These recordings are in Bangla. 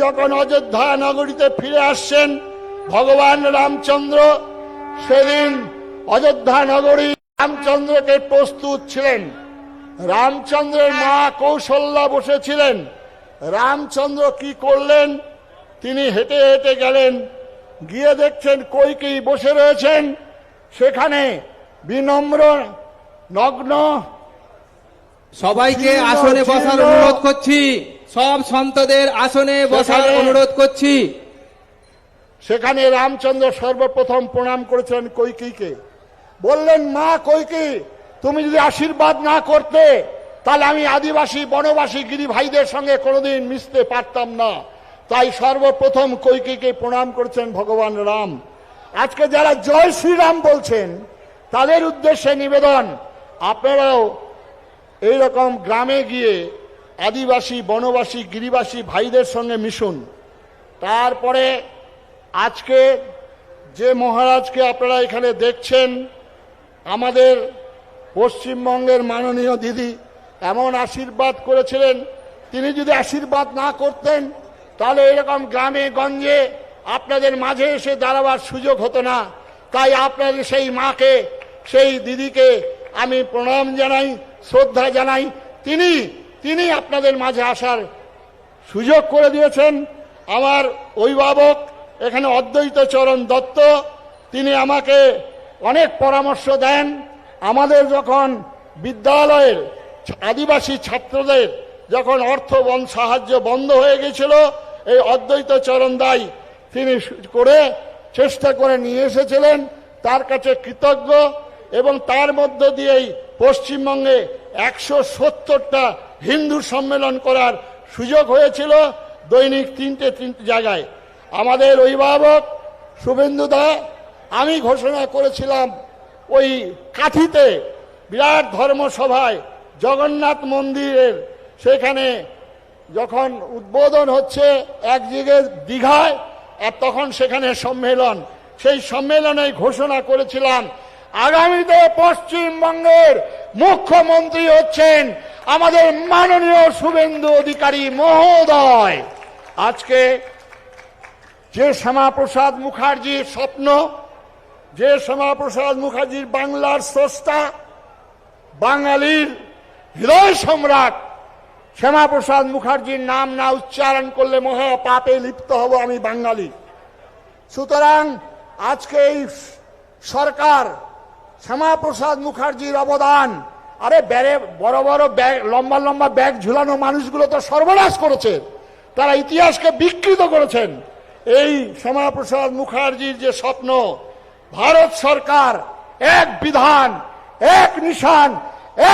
যখন অযোধ্যা নগরীতে ফিরে আসছেন ভগবান রামচন্দ্র, সেদিন অযোধ্যা নগরী রামচন্দ্রকে প্রস্তুত ছিলেন। রামচন্দ্রের মা কৌশল্যা বসেছিলেন। রামচন্দ্র কি করলেন? তিনি হেঁটে হেঁটে গেলেন, গিয়ে দেখছেন কইকেয়ী বসে রয়েছেন। সেখানে বিনম্র নগ্ন, সবাইকে আসনে বসার অনুরোধ করছি, সব সন্তদের আসনে বসার অনুরোধ করছি। সেখানে রামচন্দ্র সর্বপ্রথম প্রণাম করেছিলেন কইকেয়ীকে। বললেন, মা কইকেয়ী, তুমি যদি আশীর্বাদ না করতে তাহলে আমি আদিবাসী বনবাসী গিরি ভাইদের সঙ্গে কোনোদিন মিশতে পারতাম না। তাই সর্বপ্রথম কইকেয়ীকে প্রণাম করেছেন ভগবান রাম। আজকে যারা জয় শ্রীরাম বলছেন তাদের উদ্দেশ্যে নিবেদন, আপনারাও এইরকম গ্রামে গিয়ে আদিবাসী বনবাসী গিরিবাসী ভাইদের সঙ্গে মিশুন। তারপরে আজকে যে মহারাজকে আপনারা এখানে দেখছেন, আমাদের পশ্চিমবঙ্গের মাননীয় দিদি এমন আশীর্বাদ করেছিলেন, তিনি যদি আশীর্বাদ না করতেন তাহলে এরকম গ্রামে গঞ্জে আপনাদের মাঝে এসে দাঁড়াবার সুযোগ হতো না। তাই আপনাদের সেই মাকে, সেই দিদিকে আমি প্রণাম জানাই, শ্রদ্ধা জানাই। তিনি আপনাদের মাঝে আসার সুযোগ করে দিয়েছেন। আমার অভিভাবক এখানে অদ্বৈত চরণ দত্ত, তিনি আমাকে অনেক পরামর্শ দেন। আমাদের যখন বিদ্যালয়ের আদিবাসী ছাত্রদের যখন সাহায্য বন্ধ হয়ে গেছিল, এই অদ্বৈত চরণ দাই তিনি করে চেষ্টা করে নিয়ে এসেছিলেন। তার কাছে কৃতজ্ঞ। এবং তার মধ্য দিয়েই পশ্চিমবঙ্গে 170টা হিন্দু সম্মেলন করার সুযোগ হয়েছিল, দৈনিক তিনটে জায়গায়। আমাদের অভিভাবক শুভেন্দু দা, আমি ঘোষণা করেছিলাম ওই কাঠিতে বিরাট ধর্মসভায় জগন্নাথ মন্দিরের, সেখানে যখন উদ্বোধন হচ্ছে একদিকে দীঘায়, আর তখন সেখানে সম্মেলন, সেই সম্মেলনে ঘোষণা করেছিলাম আগামীতে পশ্চিমবঙ্গের মুখ্যমন্ত্রী হচ্ছেন আমাদের মাননীয় শুভেন্দু অধিকারী মহোদয়। আজকে যে শ্যামাপ্রসাদ মুখার্জির স্বপ্ন, যে শ্যামাপ্রসাদ মুখার্জির বাংলার স্রষ্টা, বাঙালির হৃদয় সম্রাট শ্যামাপ্রসাদ মুখার্জির নাম না উচ্চারণ করলে মহা পাপে লিপ্ত হব আমি বাঙালি। সুতরাং আজকে এই সরকার শ্যামাপ্রসাদ মুখার্জির অবদান, আরে বড় বড় ব্যাগ, লম্বা লম্বা ব্যাগ ঝুলানো মানুষগুলো তো সর্বনাশ করেছে, তারা ইতিহাসকে বিকৃত করেছেন। এই শ্যামাপ্রসাদ মুখার্জির যে স্বপ্ন, ভারত সরকার এক বিধান এক নিশান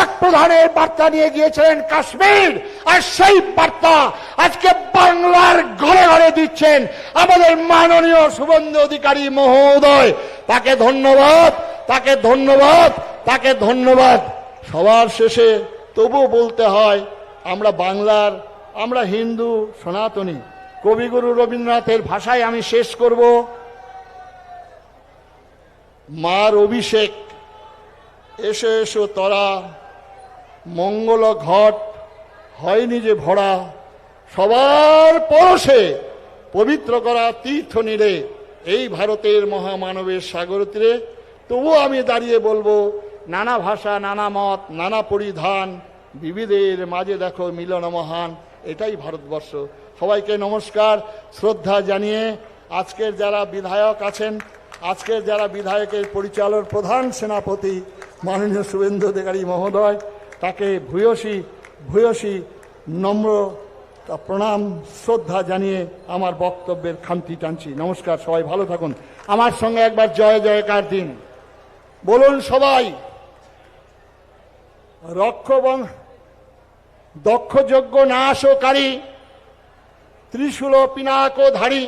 এক প্রধানের বার্তা নিয়ে গিয়েছিলেন কাশ্মীর, আর সেই বার্তা আজকে বাংলার ঘরে ঘরে দিচ্ছেন আমাদের মাননীয় শুভেন্দু অধিকারী মহোদয়। তাকে ধন্যবাদ, তাকে ধন্যবাদ, তাকে ধন্যবাদ। সবার শেষে তবু বলতে হয়, আমরা বাংলার, আমরা হিন্দু সনাতনী। কবিগুরু রবীন্দ্রনাথের ভাষায় আমি শেষ করব, মার অভিষেক, এসো এসো তরা, মঙ্গল ঘট হয়নি যে ভরা, সবার পরশে পবিত্র করা তীর্থ নীড়ে এই ভারতের মহামানবের সাগর তীরে। তবুও আমি দাঁড়িয়ে বলবো, নানা ভাষা নানা মত নানা পরিধান, বিবিধের মাঝে দেখো মিলন মহান, এটাই ভারতবর্ষ। সবাইকে নমস্কার, শ্রদ্ধা জানিয়ে আজকের যারা বিধায়ক আছেন, আজকের যারা বিধায়কের পরিচালক প্রধান সেনাপতি মাননীয় শুভেন্দু অধিকারী মহোদয়, তাকে ভূয়সী ভূয়সী নম্র প্রণাম শ্রদ্ধা জানিয়ে আমার বক্তব্যের খামতি টানছি। নমস্কার, সবাই ভালো থাকুন। আমার সঙ্গে একবার জয় জয়কার দিন বলুন সবাই। দক্ষযজ্ঞ নাশকারী ত্রিশূল পিনাকধারী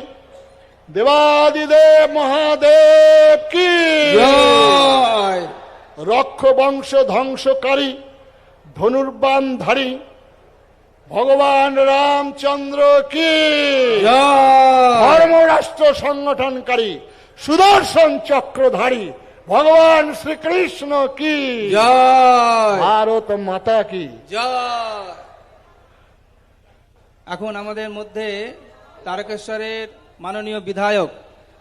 দেবাদিদেব মহাদেব কি জয়। রক্ষ বংশ ধ্বংসকারী ধনুর্বাণধারী ভগবান রামচন্দ্র কি জয়। ধর্মরাষ্ট্র সংগঠনকারী সুদর্শন চক্রধারী ভগবান শ্রীকৃষ্ণ কি জয়। ভারত মাতা কি জয়। এখন আমাদের মধ্যে তারকেশ্বরের মাননীয় বিধায়ক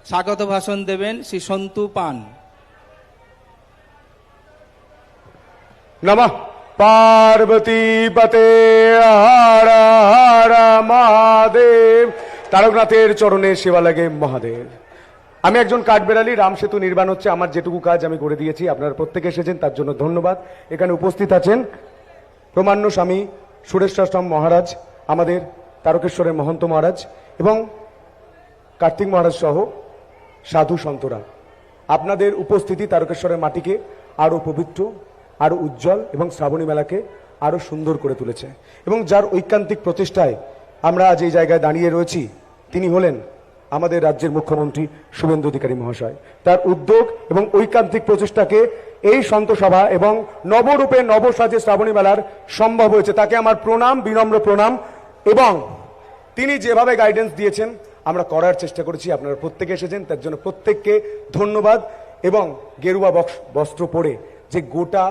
স্বাগত ভাষণ দেবেন শ্রী সন্তু পান। নমঃ পার্বতী পতে হর হর মহাদেব। তারকনাথের চরণে সেবা লাগে মহাদেব। আমি একজন কাঠবেড়ালি, রাম সেতু নির্মাণ হচ্ছে, আমার যেটুকু কাজ আমি করে দিয়েছি। আপনারা প্রত্যেকে এসেছেন, তার জন্য ধন্যবাদ। এখানে উপস্থিত আছেন প্রমাণ্য স্বামী সুরেশ্বরাম মহারাজ, আমাদের তারকেশ্বরের মহন্ত মহারাজ এবং কার্তিক মহারাজ সহ সাধু সন্তরা। আপনাদের উপস্থিতি তারকেশ্বরের মাটিকে আরো পবিত্র, আরো উজ্জ্বল এবং শ্রাবণী মেলাকে আরো সুন্দর করে তুলেছে। এবং যার ঐকান্তিক প্রচেষ্টায় আমরা আজ এই জায়গায় দাঁড়িয়ে রয়েছি, তিনি হলেন আমাদের রাজ্যের মুখ্যমন্ত্রী শুভেন্দু অধিকারী মহাশয়। তার উদ্যোগ এবং ঐকান্তিক প্রচেষ্টাকে এই সন্ত সভা এবং নবরূপে নবসাজে শ্রাবণী মেলার সম্ভব হয়েছে। তাকে আমার প্রণাম, বিনম্র প্রণাম। এবং তিনি যেভাবে গাইডেন্স দিয়েছেন আমরা করার চেষ্টা করেছি। আপনারা প্রত্যেকে এসেছেন, তার জন্য প্রত্যেককে ধন্যবাদ। এবং গেরুয়া বস্ত্র পরে যে গোটা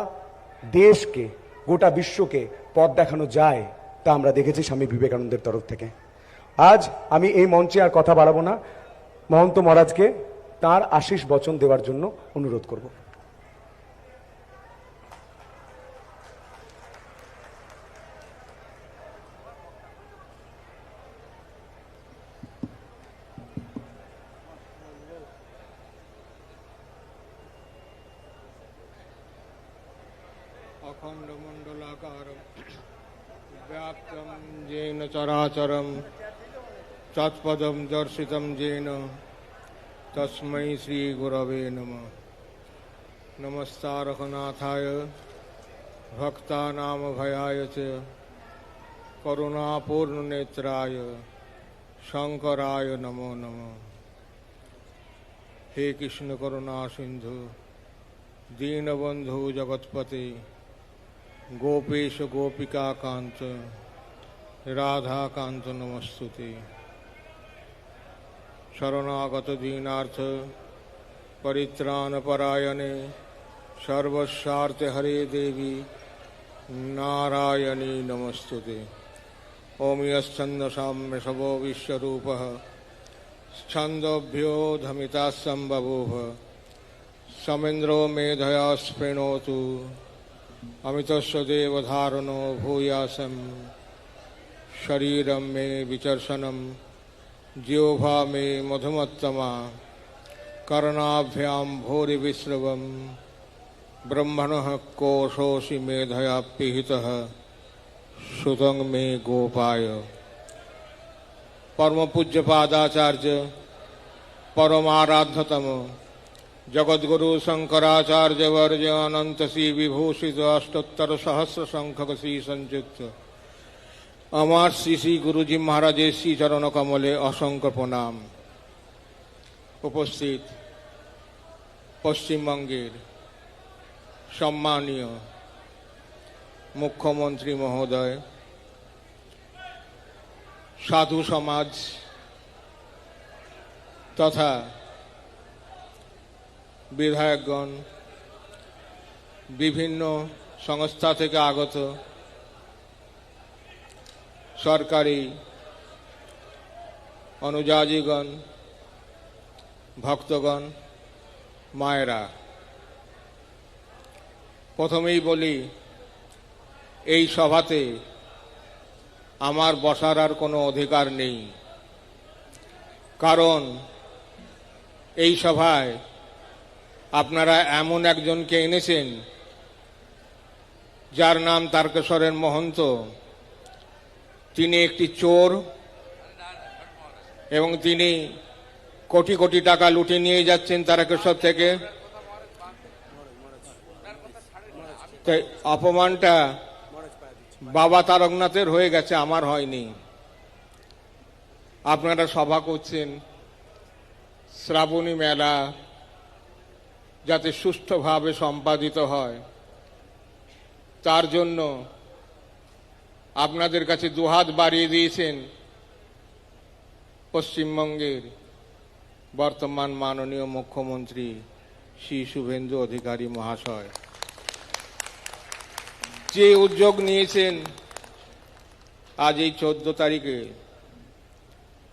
দেশকে, গোটা বিশ্বকে পথ দেখানো যায়, তা আমরা দেখেছি স্বামী বিবেকানন্দের তরফ থেকে। আজ আমি এই মঞ্চে আর কথা বাড়াবো না, মহন্ত মহারাজকে তার আশীষ বচন দেওয়ার জন্য অনুরোধ করব। अखण्डमण्डलाकारं व्याप्तं येन चराचरं तत्पदं दर्शितं येन तस्मै श्रीगुरवे नमः। नमस्तारकनाथाय भक्तानामभयाय च करुणापूर्णनेत्राय शंकराय नमो नमः। हे कृष्ण करुणा सिंधु दीनबंधु जगतपते गोपेश गोपिका कांत राधा कांत नमस्तुते। शरणागत दीनार्थ परित्राण परायणे सर्वस्वार्थ हरे देवी नारायणी नमस्तुते। ओम यश्चंद साम्य सबो विश्वरूपः छंदोभ्यो धमिता संबभूव समेन्द्रो मेधया स्पृणोतु अमितस्य देवधारणो भूयासं शरीरं मे विचर्षणं जिह्वा मे मधुमत्तमा कर्णाभ्यां भूरिविश्रवं ब्रह्मणः कोशोऽसि मेधया पिहितः श्रुतं मे गोपाय। परम पूज्य पादाचार्य परमाराध्यतम जगद्गुरु शंकराचार्य वर्य अनंत श्री विभूषित अष्टोत्तर सहस्र संख्यक श्री संयुक्त আমার শ্রী শ্রী গুরুজি মহারাজের শ্রী চরণ কমলে অসংখ্য প্রণাম। উপস্থিত পশ্চিমবঙ্গের সম্মানীয় মুখ্যমন্ত্রী মহোদয়, সাধু সমাজ তথা বিধায়কগণ, বিভিন্ন সংস্থা থেকে আগত সরকারি অনুযায়ীগণ, ভক্তগণ, মায়েরা, প্রথমেই বলি এই সভাতে আমার বসার আর কোনো অধিকার নেই। কারণ এই সভায় আপনারা এমন একজনকে এনেছেন যার নাম তারকেশ্বরের মহন্ত। তিনি একটি চোর এবং তিনি কোটি কোটি টাকা লুটে নিয়ে যাচ্ছেন তারকেশ্বর থেকে। তাই অপমানটা বাবা তারকনাথের হয়ে গেছে, আমার হয়নি। আপনারা সভা করছেন শ্রাবণী মেলা যাতে সুষ্ঠুভাবে সম্পাদিত হয়, তার জন্য আপনাদের কাছে দুহাত বাড়িয়ে দিয়েছেন পশ্চিমবঙ্গের বর্তমান মাননীয় মুখ্যমন্ত্রী শ্রী শুভেন্দু অধিকারী মহাশয়। যে উদ্যোগ নিয়েছেন আজ এই 14 তারিখে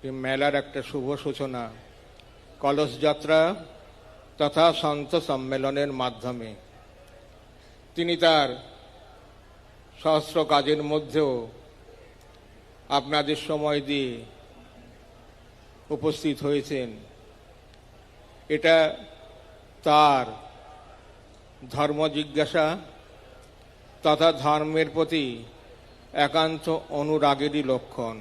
এই মেলার একটা শুভ সূচনা কলস যাত্রা তথা সন্ত সম্মেলনের মাধ্যমে। তিনি তার সহস্র কাজের মধ্যেও আপনাদের সময় দিয়ে উপস্থিত হয়েছেন। এটা তার ধর্ম জিজ্ঞাসা তথা ধর্মের প্রতি একান্ত অনুরাগেরই লক্ষণ।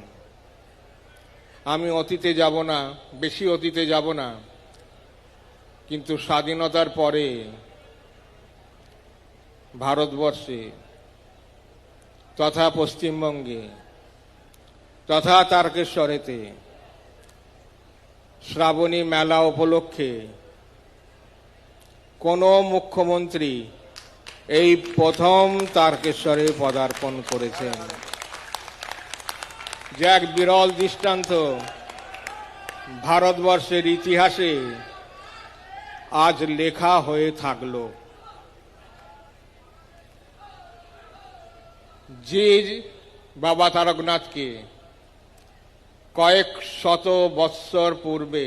আমি অতীতে যাব না, বেশি অতীতে যাব না, কিন্তু স্বাধীনতার পরে ভারতবর্ষে তথা পশ্চিমবঙ্গে তথা তারকেশ্বরেতে শ্রাবণী মেলা উপলক্ষে কোনো মুখ্যমন্ত্রী এই প্রথম তারকেশ্বরে পদার্পণ করেছেন, যে এক বিরল দৃষ্টান্ত ভারতবর্ষের ইতিহাসে আজ লেখা হয়ে থাকল। যে বাবা তারকনাথকে কয়েক শত বৎসর পূর্বে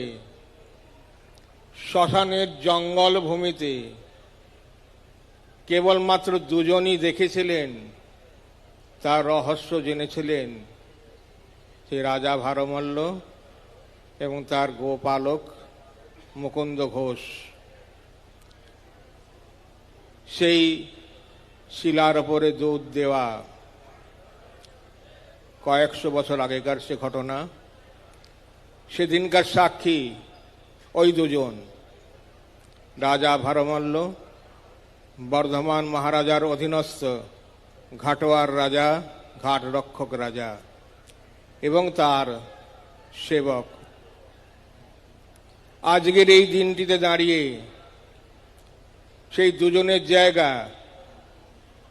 শ্মশানের জঙ্গল ভূমিতে কেবলমাত্র দুজনই দেখেছিলেন, তার রহস্য জেনেছিলেন সে রাজা ভারমল্ল এবং তার গোপালক মুকুন্দ ঘোষ। সেই শিলার ওপরে দুধ দেওয়া কয়েকশো বছর আগেকার সে ঘটনা, সেদিনকার সাক্ষী ওই দুজন, রাজা ভারমল্ল বর্ধমান মহারাজার অধীনস্থ ঘাটোয়ার রাজা, ঘাট রক্ষক রাজা এবং তার সেবক। আজকের এই দিনটিতে দাঁড়িয়ে সেই দুজনের জায়গা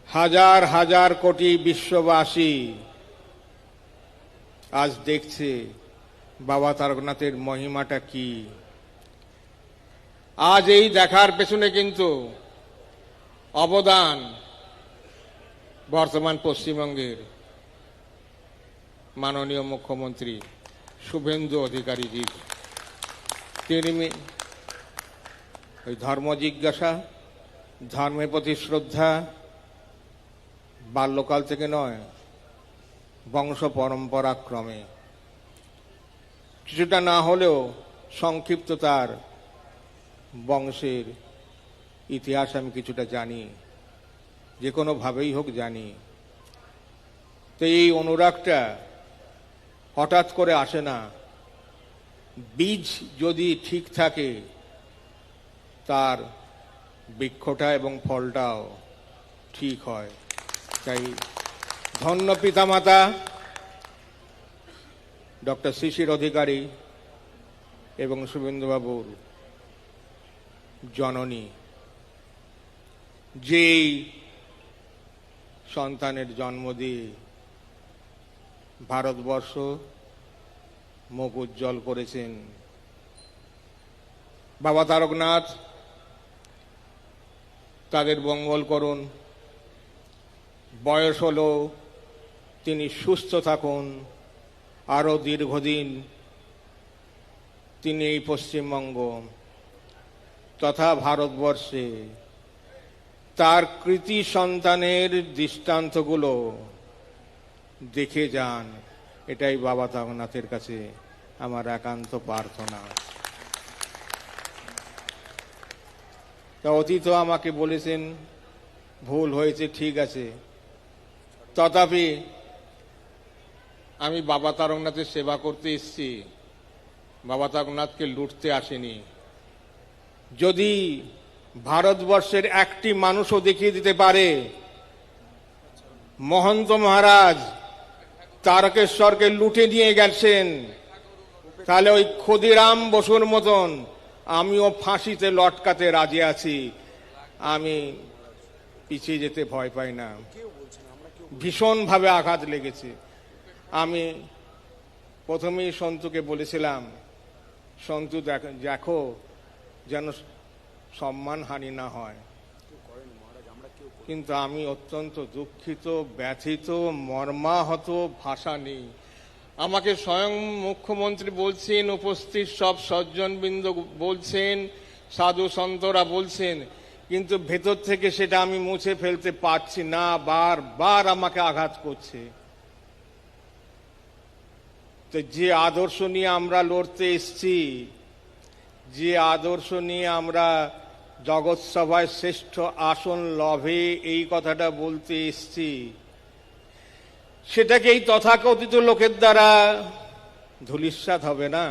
হাজার হাজার কোটি বিশ্ববাসী আজ দেখছে বাবা তারকনাথের মহিমাটা কি। আজ এই দেখার পেছনে কিন্তু অবদান বর্তমান পশ্চিমবঙ্গের মাননীয় মুখ্যমন্ত্রী শুভেন্দু অধিকারীজির। তিনি ওই ধর্ম জিজ্ঞাসা, ধর্মের প্রতি শ্রদ্ধা বাল্যকাল থেকে নয়, বংশ পরম্পরা ক্রমে, কিছুটা না হলেও সংক্ষিপ্ত তার বংশের ইতিহাস আমি কিছুটা জানি, যে কোনোভাবেই হোক জানি। তো এই অনুরাগটা হঠাৎ করে আসে না, বীজ যদি ঠিক থাকে তার বৃক্ষটা এবং ফলটাও ঠিক হয়। তাই ধন্য পিতামাতা ডক্টর শিশির অধিকারী এবং শুভেন্দুবাবুর জননী, যেই সন্তানের জন্ম দিয়ে ভারতবর্ষ মুখ উজ্জ্বল করেছেন। বাবা তারকনাথ তাদের মঙ্গল করুন, বয়স হলো তিনি সুস্থ থাকুন, আরো দীর্ঘদিন তিনি এই পশ্চিমবঙ্গ তথা ভারতবর্ষে তার কৃতি সন্তানের দৃষ্টান্তগুলো দেখে যান, এটাই বাবা তারকনাথের কাছে আমার একান্ত প্রার্থনা। তা অতীত আমাকে বলেছেন ভুল হয়েছে, ঠিক আছে, তথাপি আমি বাবা তারকনাথের সেবা করতে এসেছি, বাবা তারকনাথকে লুটতে আসেনি। যদি ভারতবর্ষের একটি মানুষও দেখিয়ে দিতে পারে মহন্ত মহারাজ তারকেশ্বরকে লুটে নিয়ে গেছেন, তাহলে ওই ক্ষুদিরাম বসুর মতন আমিও ফাঁসিতে লটকাতে রাজি আছি। আমি পিছিয়ে যেতে ভয় পাই না। ভীষণভাবে আঘাত লেগেছে। আমি প্রথমেই সন্তুকে বলেছিলাম, সন্তু দেখো যেন সম্মান হানি না হয়, কিন্তু আমি অত্যন্ত দুঃখিত, ব্যথিত, মর্মাহত, ভাষা নেই। আমাকে স্বয়ং মুখ্যমন্ত্রী বলছেন, উপস্থিত সব সজ্জনবৃন্দ বলছেন, সাধু সন্তরা বলছেন, কিন্তু ভেতর থেকে সেটা আমি মুছে ফেলতে পারছি না, বারবার আমাকে আঘাত করছে। তো যে আদর্শ নিয়ে আমরা লড়তে এসছি, যে আদর্শ নিয়ে আমরা জগৎ সভায় শ্রেষ্ঠ আসন লভে এই কথাটা বলতে এসছি, সেটাকে এই তথাকথিত লোকের দ্বারা ধূলিসাৎ হবে না।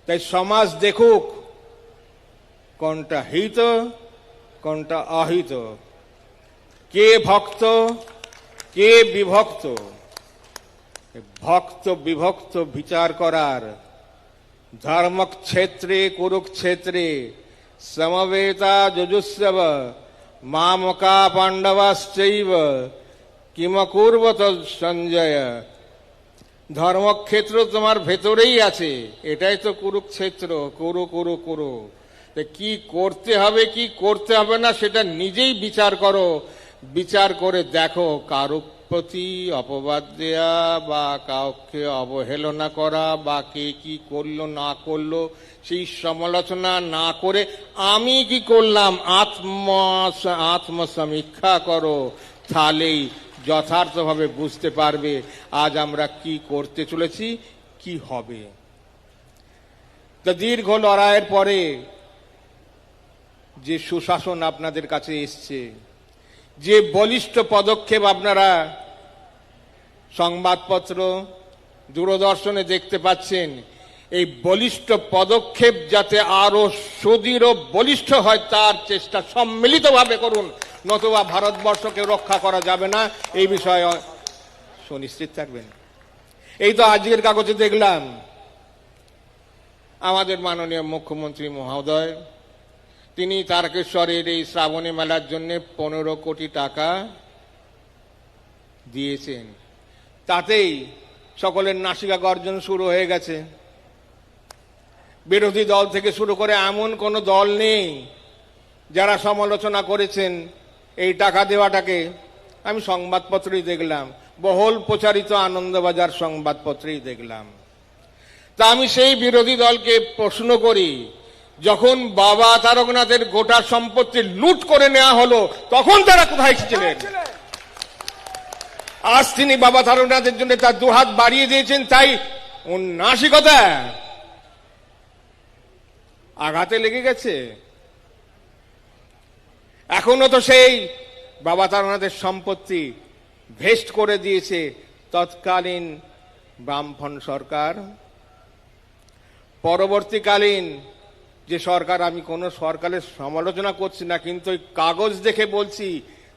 তাই সমাজ দেখুক কোনটা হিত কোনটা অহিত, কে ভক্ত কে বিভক্ত। ভক্ত বিভক্ত বিচার করার, ধর্মক্ষেত্রে কুরুক্ষেত্রে সমবেতা যজুস্যব মামকা পাণ্ডবাশ্চৈব কিমকুর্বত সঞ্জয়। ধর্মক্ষেত্র তোমার ভেতরেই আছে, এটাই তো কুরুক্ষেত্র। কুরু কুরু কুরু, কি করতে হবে কি করতে হবে না সেটা নিজেই বিচার করো। বিচার করে দেখো কারো প্রতি অপবাদ দেয়া বা কাউকে অবহেলনা করা বা কে কি করলো না করলো সেই সমালোচনা না করে আমি কি করলাম আত্মসমীক্ষা করো, তাহলেই যথার্থভাবে বুঝতে পারবে আজ আমরা কি করতে চলেছি, কি হবে। তা দীর্ঘ লড়াইয়ের পরে যে সুশাসন আপনাদের কাছে এসছে, যে বলিষ্ঠ পদক্ষেপ আপনারা সংবাদপত্র দূরদর্শনে দেখতে পাচ্ছেন, এই বলিষ্ঠ পদক্ষেপ যাতে আরো সুদৃঢ় বলিষ্ঠ হয় তার চেষ্টা সম্মিলিতভাবে করুন, নতুবা ভারতবর্ষকে রক্ষা করা যাবে না, এই বিষয়ে সুনিশ্চিত থাকবেন। এই তো আজকের কাগজে দেখলাম আমাদের মাননীয় মুখ্যমন্ত্রী মহোদয় তিনি তারকেশ্বরের এই শ্রাবণী মেলার জন্য 15 কোটি টাকা দিয়েছেন। তাতেই সকলের নাসিকা গর্জন শুরু হয়ে গেছে। বিরোধী দল থেকে শুরু করে এমন কোন দল নেই যারা সমালোচনা করেছেন এই টাকা দেওয়াটাকে। আমি সংবাদপত্রেই দেখলাম, বহুল প্রচারিত আনন্দবাজার সংবাদপত্রেই দেখলাম। তা আমি সেই বিরোধী দলকে প্রশ্ন করি, যখন বাবা তারকনাথের গোটা সম্পত্তি লুট করে নেওয়া হলো তখন তারা কোথায় ছিলেন? আজ তিনি বাবা তারকনাথের জন্য তার দুহাত বাড়িয়ে দিয়েছেন, তাই উন্নাসিকতা আঘাতে লেগে গেছে। এখনো তো সেই বাবা তারকনাথের সম্পত্তি ভেস্ট করে দিয়েছে তৎকালীন বামফ্রন্ট সরকার। পরবর্তীকালীন যে সরকার, আমি কোন সরকারের সমালোচনা করছি না, কিন্তু ওই কাগজ দেখে বলছি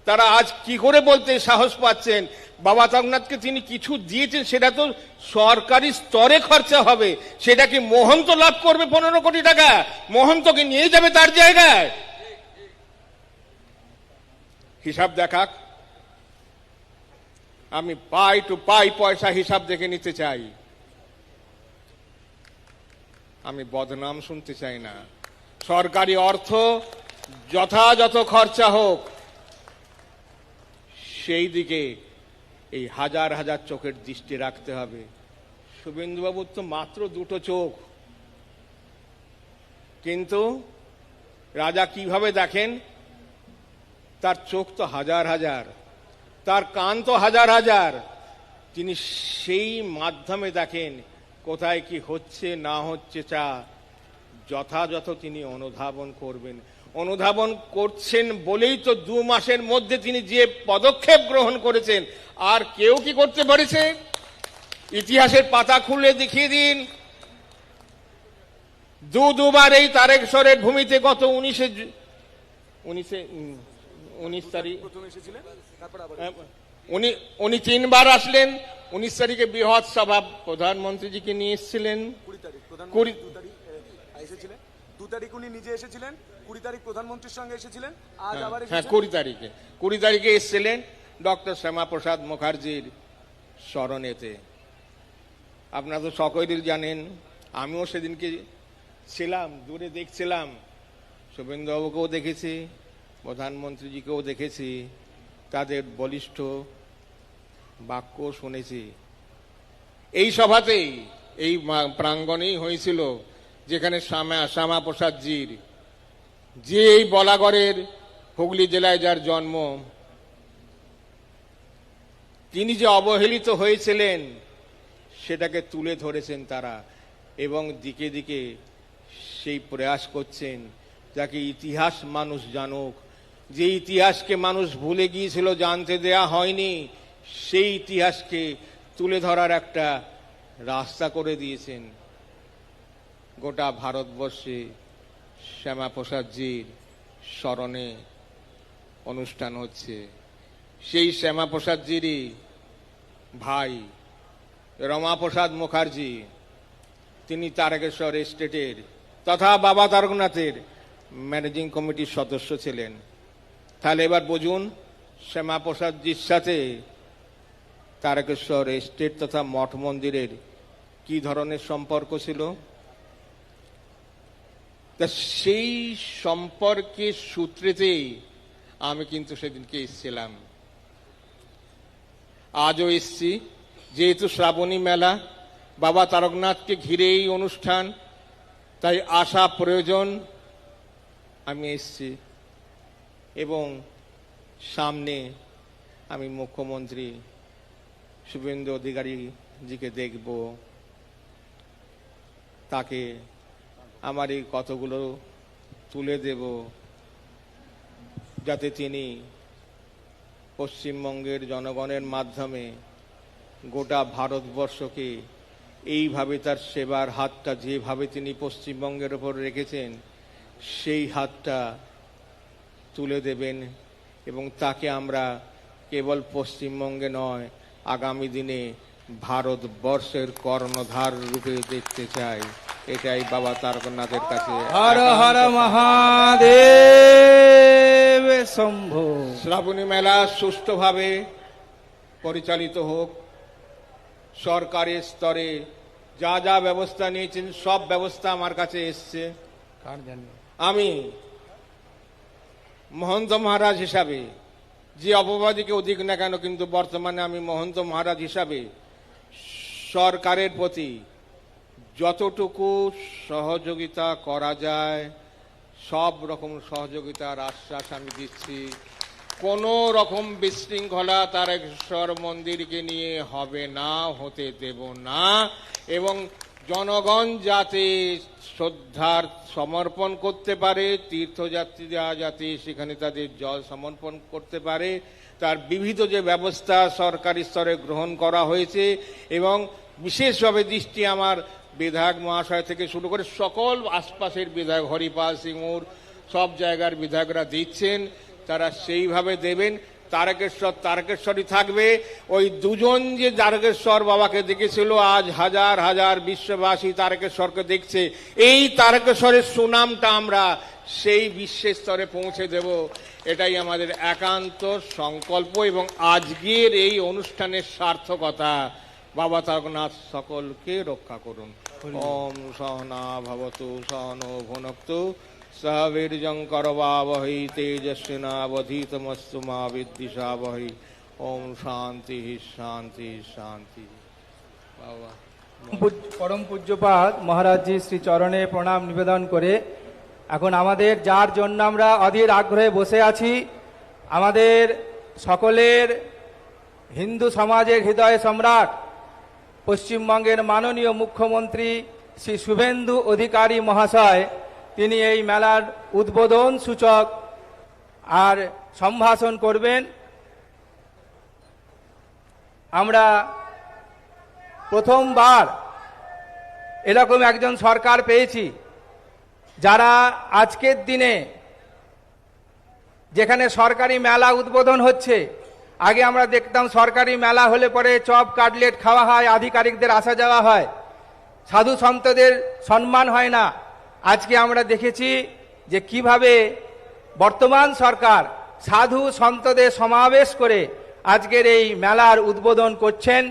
তারা আজ কি করে বলতে সাহস পাচ্ছেন বাবা তারকনাথকে তিনি কিছু দিয়েছেন, সেটা তো সরকারি স্তরে খরচা হবে, সেটা কি মহন্ত লাভ করবে 15 কোটি টাকা? মহন্তকে নিয়ে যাবে তার জায়গায়? হিসাব দেখাক, আমি পাই টু পাই পয়সা হিসাব দেখে নিতে চাই। আমি বদনাম শুনতে চাই না। সরকারি অর্থ যথাযথ খরচা হোক, সেই দিকে এই হাজার হাজার চোখের দৃষ্টি রাখতে হবে। শুভেন্দুবাবুর তো মাত্র 2টো চোখ, কিন্তু রাজা কিভাবে দেখেন? তার চোখ তো হাজার হাজার, তার কান তো হাজার হাজার, তিনি সেই মাধ্যমে দেখেন কোথায় কি হচ্ছে না হচ্ছে, তা যথাযথ তিনি অনুধাবন করবেন। অনুধাবন করছেন বলেই তো 2 মাসের মধ্যে তিনি যে পদক্ষেপ গ্রহণ করেছেন, আর কেউ কি করতে পেরেছে? ইতিহাসের পাতা খুলে দেখিয়ে দিন। দুবার এই তারকেশ্বরের ভূমিতে গত 19 তারিখ উনি 3 বার আসলেন। 19 তারিখে বৃহৎ সভা প্রধানমন্ত্রীজিকে নিয়ে এসেছিলেন। 2 তারিখ উনি নিজে এসেছিলেন, 20 তারিখ প্রধানমন্ত্রীর সঙ্গে এসেছিলেন, আজ আবার হ্যাঁ 20 তারিখে এসেছিলেন ডক্টর শ্যামাপ্রসাদ মুখার্জির স্মরণেতে। আপনারা তো সকলেই জানেন, আমিও সেদিনকে ছিলাম, দূরে দেখছিলাম, শুভেন্দুবাবুকেও দেখেছি, প্রধানমন্ত্রীজিকেও দেখেছি, তাদের বলিষ্ঠ বাক্য শুনেছি। এই সভাতেই এই প্রাঙ্গণেই হয়েছিল, যেখানে শ্যামাপ্রসাদজির, যে এই বলাগড়ের হুগলি জেলায় যার জন্ম, তিনি যে অবহেলিত হয়েছিলেন সেটাকে তুলে ধরেছেন তারা, এবং দিকে দিকে সেই প্রয়াস করছেন যাকে ইতিহাস মানুষ জানুক। যে ইতিহাসকে মানুষ ভুলে গিয়েছিল, জানতে দেয়া হয়নি, সেই ইতিহাসকে তুলে ধরার একটা রাস্তা করে দিয়েছেন। গোটা ভারতবর্ষে শ্যামাপ্রসাদজির স্মরণে অনুষ্ঠান হচ্ছে। সেই শ্যামাপ্রসাদজিরই ভাই রমাপ্রসাদ মুখার্জি, তিনি তারকেশ্বর এস্টেটের তথা বাবা তারকনাথের ম্যানেজিং কমিটির সদস্য ছিলেন। তাহলে এবার বুঝুন শ্যামাপ্রসাদজির সাথে তারকেশ্বর এস্টেট তথা মঠ মন্দিরের কি ধরনের সম্পর্ক ছিল। তা সেই সম্পর্কের সূত্রেতেই আমি কিন্তু সেদিনকে এসেছিলাম, আজও এসছি। যেহেতু শ্রাবণী মেলা, বাবা তারকনাথকে ঘিরেই অনুষ্ঠান, তাই আসা প্রয়োজন, আমি এসছি। এবং সামনে আমি মুখ্যমন্ত্রী শুভেন্দু অধিকারী জিকে দেখব, তাকে আমার এই কথাগুলো তুলে দেব, যাতে তিনি পশ্চিমবঙ্গের জনগণের মাধ্যমে গোটা ভারতবর্ষকে এইভাবে তার সেবার হাতটা যেভাবে তিনি পশ্চিমবঙ্গের ওপর রেখেছেন সেই হাতটা তুলে দেবেন, এবং তাকে আমরা কেবল পশ্চিমবঙ্গে নয়, আগামী দিনে ভারতবর্ষের কর্ণধার রূপে দেখতে চাই। এটাই বাবা তারকনাথের কাছে। হর হর মহাদেব শম্ভু। শ্রাবণী মেলা সুষ্ঠুভাবে পরিচালিত হোক। সরকারের স্তরে যা যা ব্যবস্থা নিয়েছেন সব ব্যবস্থা আমার কাছে এসছে। আমি মহন্ত মহারাজ হিসাবে, যে অপবাদীকে অধিক না কেন, কিন্তু বর্তমানে আমি মহন্ত মহারাজ হিসাবে সরকারের প্রতি যতটুকু সহযোগিতা করা যায় সব রকম সহযোগিতার আশ্বাস আমি দিচ্ছি। কোনো রকম বিশৃঙ্খলা তারকেশ্বর মন্দিরকে নিয়ে হবে না, হতে দেব না, এবং জনগণ যাতে শ্রদ্ধার সমর্পণ করতে পারে, তীর্থযাত্রীরা যাতে সেখানে তাদের জল সমর্পণ করতে পারে, তার বিবিধ যে ব্যবস্থা সরকারি স্তরে গ্রহণ করা হয়েছে, এবং বিশেষভাবে দৃষ্টি আমার বিধায়ক মহাশয় থেকে শুরু করে সকল আশপাশের বিধায়ক, হরিপাল সিংহ, সব জায়গার বিধায়করা দিচ্ছেন, তারা সেইভাবে দেবেন। তারকেশ্বরই থাকবে। ওই দুজন যে তারকেশ্বর বাবাকে দেখেছিল, আজ হাজার হাজার বিশ্ববাসী তারকেশ্বরকে দেখছে। এই তারকেশ্বরের সুনামটা আমরা সেই বিশ্বের স্তরে পৌঁছে দেব, এটাই আমাদের একান্ত সংকল্প। এবং আজকের এই অনুষ্ঠানের সার্থকতা। বাবা তারকনাথ সকলকে রক্ষা করুন। ওম সহনা ভবতু সহনো ভুনক্তু সহ বীর্যং করবাবহৈ তেজস্বিনাবধীতমস্তু মা বিদ্বিষাবহৈ। ওম শান্তি শান্তি শান্তি। বাবা পরম পূজ্যপাদ মহারাজজি শ্রী চরণে প্রণাম নিবেদন করে এখন আমাদের যার জন্য আমরা অধীর আগ্রহে বসে আছি, আমাদের সকলের হিন্দু সমাজের হৃদয় সম্রাট পশ্চিমবঙ্গের মাননীয় মুখ্যমন্ত্রী শ্রী শুভেন্দু অধিকারী মহাশয়, তিনি এই মেলার উদ্বোধন সূচক আর সম্ভাষণ করবেন। আমরা প্রথমবার এরকম একজন সরকার পেয়েছি যারা আজকের দিনে যেখানে সরকারি মেলা উদ্বোধন হচ্ছে, আগে আমরা দেখতাম সরকারি মেলা হলে পরে চপ কাটলেট খাওয়া হয়, আধিকারিকদের আসা যাওয়া হয়, সাধু সন্তদের সম্মান হয় না। আজকে আমরা দেখেছি যে কিভাবে বর্তমান সরকার সাধু সন্তদের সমাবেশ করে আজকের এই মেলার উদ্বোধন করছেন।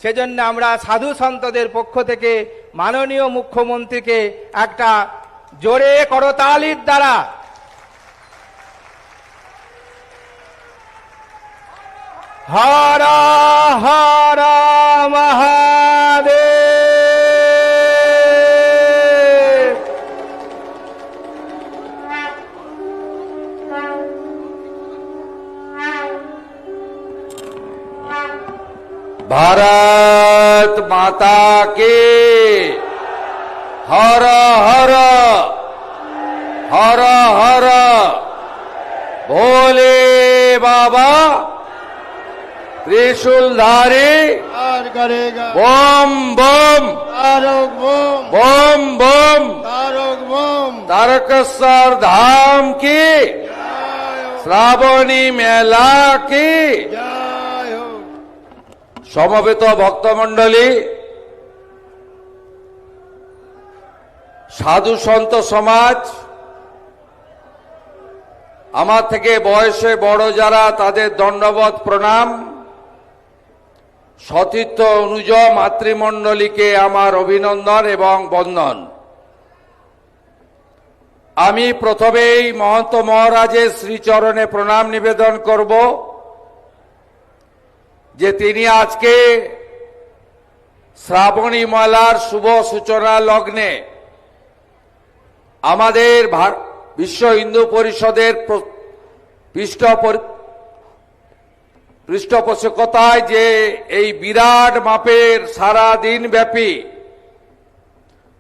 সেজন্য আমরা সাধু সন্তদের পক্ষ থেকে মাননীয় মুখ্যমন্ত্রীকে একটা জোরে করতালির দ্বারা হর হর মহাদেব। भारत माता के हर हर हर हर भोले बाबा त्रिशूलधारी আর করেগা बम बम তারক বোম बम बम তারক বোম तारकेश्वर धाम की श्रावणी मेला की জয় হোক। সমবেত ভক্তমণ্ডলী, সাধু সন্ত সমাজ, আমার থেকে বয়সে বড় যারা তাদের দণ্ডবত প্রণাম, সতীর্থ অনুজ মাতৃমণ্ডলীকে আমার অভিনন্দন এবং বন্দন। আমি প্রথমেই মহন্ত মহারাজের শ্রীচরণে প্রণাম নিবেদন করব যে তিনি আজকে শ্রাবণী মেলার শুভ সূচনা লগ্নে আমাদের বিশ্ব হিন্দু পরিষদের পৃষ্ঠপোষকতায় যে এই বিরাট মাপের সারা দিন ব্যাপী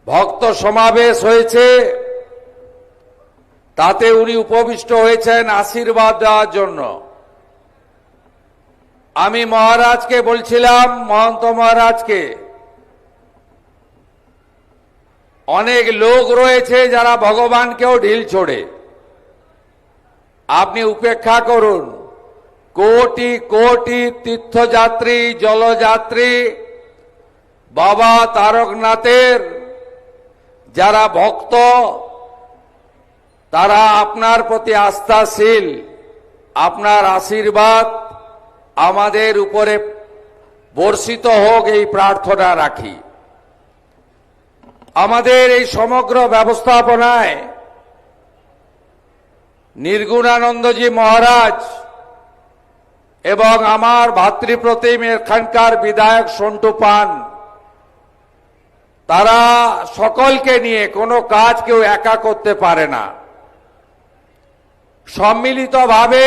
ভক্ত সমাবেশ হয়েছে, তাতে উনি উপবিষ্ট হয়েছেন আশীর্বাদ দেওয়ার জন্য। আমি মহারাজকে বলছিলাম, মহন্ত মহারাজকে, অনেক লোক রয়েছে যারা ভগবানকেও ঢিল ছোড়ে। আপনি উপেক্ষা করুন। কোটি কোটি তীর্থযাত্রী, জলযাত্রী, বাবা তারকনাথের যারা ভক্ত, তারা আপনার প্রতি আস্থাশীল। আপনার আশীর্বাদ আমাদের উপরে বর্ষিত হোক এই প্রার্থনা রাখি। আমাদের এই সমগ্র ব্যবস্থাপনায় নির্গুণানন্দজি মহারাজ এবং আমার ভাতৃপ্রতিম এখানকার বিধায়ক সন্টু পান, তারা সকলকে নিয়ে কোনো কাজ কেউ একা করতে পারে না। সম্মিলিতভাবে